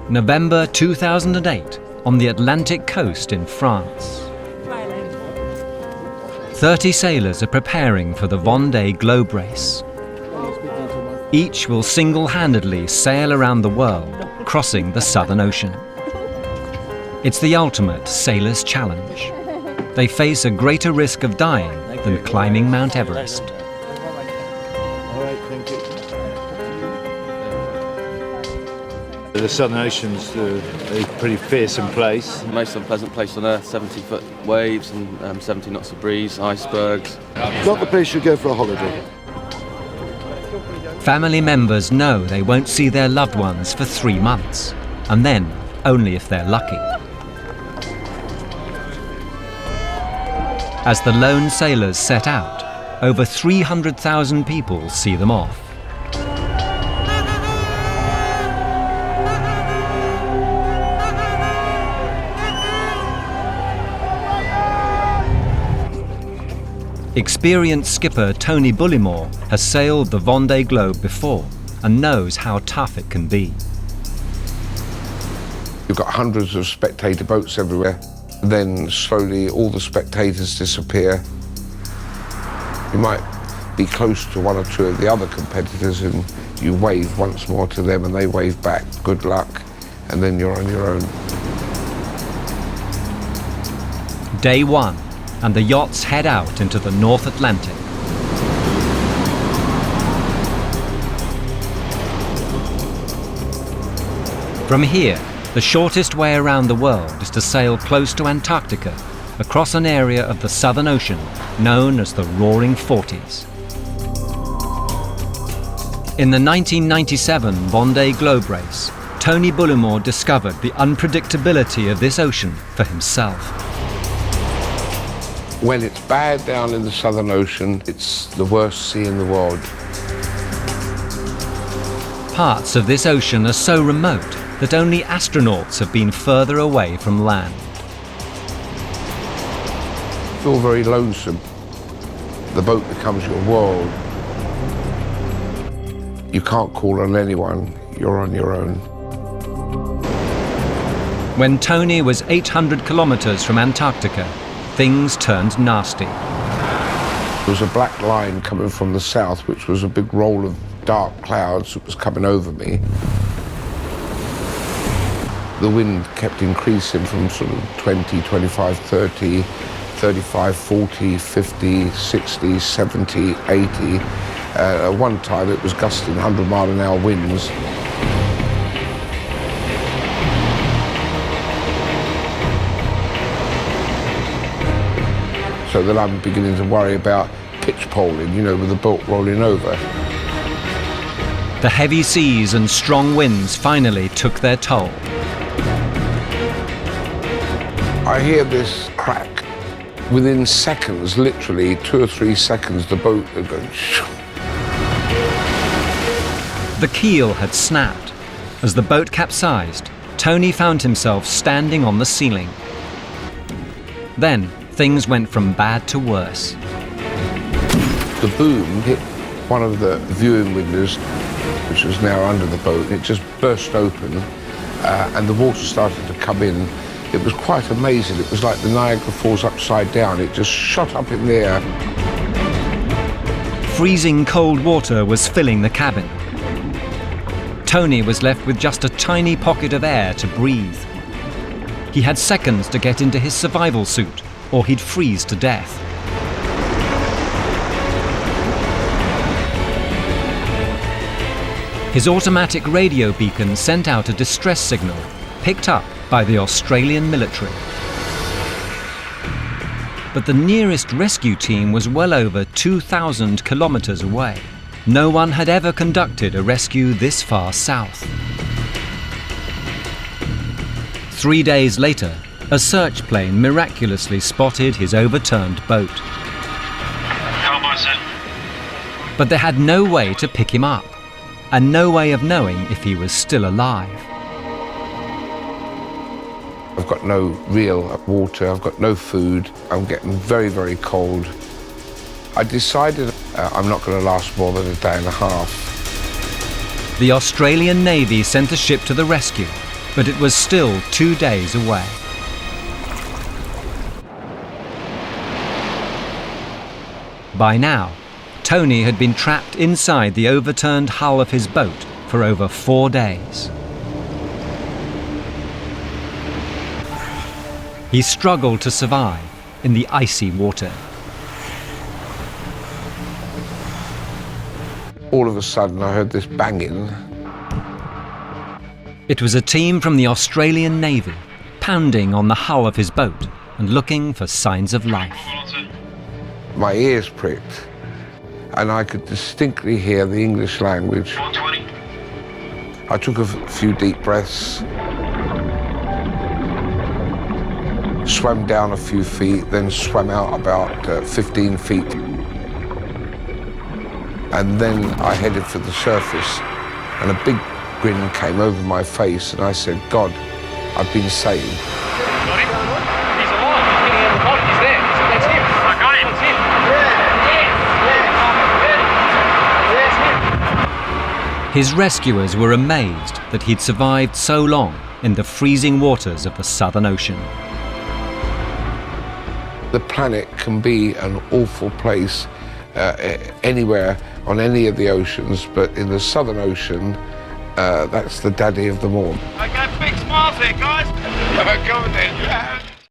November 2008, on the Atlantic coast in France. 30 sailors are preparing for the Vendee Globe Race. Each will single-handedly sail around the world, crossing the Southern Ocean. It's the ultimate sailor's challenge. They face a greater risk of dying than climbing Mount Everest. The Southern Ocean's a pretty fearsome place. The most unpleasant place on Earth, 70-foot waves and 70 knots of breeze, icebergs. Not the place you go for a holiday. Family members know they won't see their loved ones for 3 months, and then only if they're lucky. As the lone sailors set out, over 300,000 people see them off. Experienced skipper Tony Bullimore has sailed the Vendee Globe before and knows how tough it can be. You've got hundreds of spectator boats everywhere. Then slowly all the spectators disappear. You might be close to one or two of the other competitors and you wave once more to them and they wave back, good luck, and then you're on your own. Day 1, and the yachts head out into the North Atlantic. From here, the shortest way around the world is to sail close to Antarctica, across an area of the Southern Ocean known as the Roaring Forties. In the 1997 Vendee Globe Race, Tony Bullimore discovered the unpredictability of this ocean for himself. When it's bad down in the Southern Ocean, it's the worst sea in the world. Parts of this ocean are so remote that only astronauts have been further away from land. You feel very lonesome. The boat becomes your world. You can't call on anyone, you're on your own. When Tony was 800 kilometers from Antarctica, things turned nasty. There was a black line coming from the south, which was a big roll of dark clouds that was coming over me. The wind kept increasing from sort of 20, 25, 30, 35, 40, 50, 60, 70, 80. At one time it was gusting 100-mile-an-hour winds. So then I'm beginning to worry about pitch poling, you know, with the boat rolling over. The heavy seas and strong winds finally took their toll. I hear this crack. Within seconds, literally 2 or 3 seconds, the boat had gone shoo. The keel had snapped. As the boat capsized, Tony found himself standing on the ceiling. Then, things went from bad to worse. The boom hit one of the viewing windows, which was now under the boat. It just burst open, and the water started to come in. It was quite amazing. It was like the Niagara Falls upside down. It just shot up in the air. Freezing cold water was filling the cabin. Tony was left with just a tiny pocket of air to breathe. He had seconds to get into his survival suit, or he'd freeze to death. His automatic radio beacon sent out a distress signal, picked up by the Australian military. But the nearest rescue team was well over 2,000 kilometers away. No one had ever conducted a rescue this far south. 3 days later, a search plane miraculously spotted his overturned boat. How was it? But they had no way to pick him up, and no way of knowing if he was still alive. I've got no real water, I've got no food, I'm getting very, very cold. I decided I'm not going to last more than a day and a half. The Australian Navy sent a ship to the rescue, but it was still 2 days away. By now, Tony had been trapped inside the overturned hull of his boat for over 4 days. He struggled to survive in the icy water. All of a sudden I heard this banging. It was a team from the Australian Navy pounding on the hull of his boat and looking for signs of life. My ears pricked and I could distinctly hear the English language. 120. I took a few deep breaths, swam down a few feet, then swam out about 15 feet. And then I headed for the surface and a big grin came over my face and I said, God, I've been saved. Got him? He's alive. He's getting out of the boat. He's there. That's him. I got him. That's him. His rescuers were amazed that he'd survived so long in the freezing waters of the Southern Ocean. The planet can be an awful place anywhere on any of the oceans, but in the Southern Ocean, that's the daddy of them all. Okay, big smiles there, guys. Come on then.